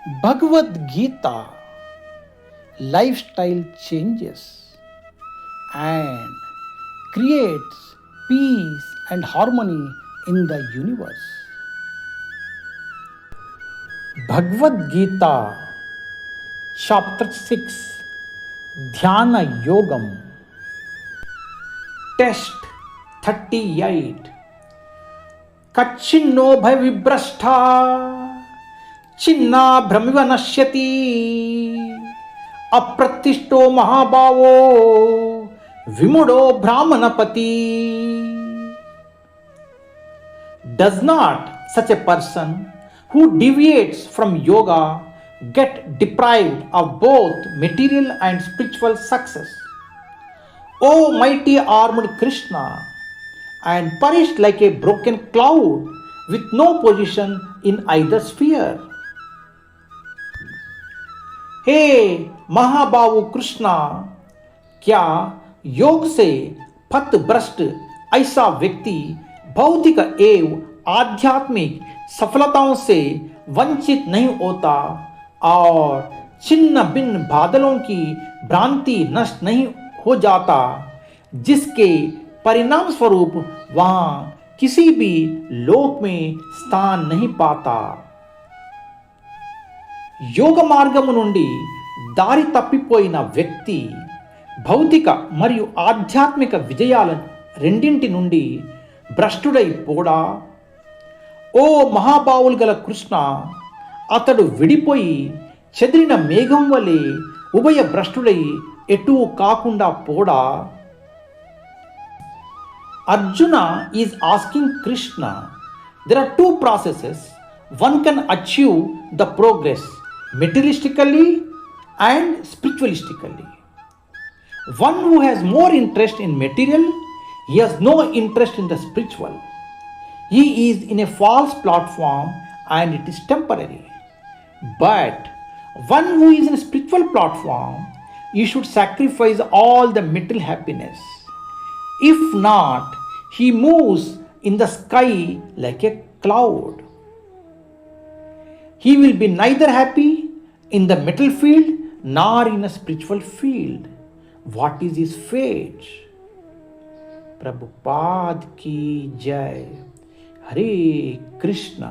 Bhagavad Gita, lifestyle changes and creates peace and harmony in the universe. Bhagavad Gita, chapter 6, Dhyana Yogam, text 38. Kachinno bhavibrashtha Chinna భ్రమివ నశ్యతి అప్రతిష్టో మహాభావో విముడో బ్రాహ్మణపతి. Does not such a person who deviates from yoga get deprived of both material and spiritual success? O mighty armed Krishna, and perished like a broken cloud with no position in either sphere. हे महाबाहु कृष्णा, क्या योग से पथ भ्रष्ट ऐसा व्यक्ति भौतिक एवं आध्यात्मिक सफलताओं से वंचित नहीं होता और छिन्न भिन्न बादलों की भ्रांति नष्ट नहीं हो जाता, जिसके परिणाम स्वरूप वहां किसी भी लोक में स्थान नहीं पाता. యోగ మార్గము నుండి దారి తప్పిపోయిన వ్యక్తి భౌతిక మరియు ఆధ్యాత్మిక విజయాల రెండింటి నుండి భ్రష్టుడై పోడా. ఓ మహాబావులు గల కృష్ణ, అతడు విడిపోయి చెదిరిన మేఘం వలె ఉభయ భ్రష్టుడై ఎటూ కాకుండా poda. Arjuna is asking Krishna, there are two processes one can achieve the progress, materialistically and spiritualistically. One who has more interest in material, he has no interest in the spiritual. He is in a false platform and it is temporary. But one who is in a spiritual platform, he should sacrifice all the material happiness. If not, he moves in the sky like a cloud. He will be neither happy in the material field nor in a spiritual field. What is his fate? Prabhupada ki jai. Hare Krishna.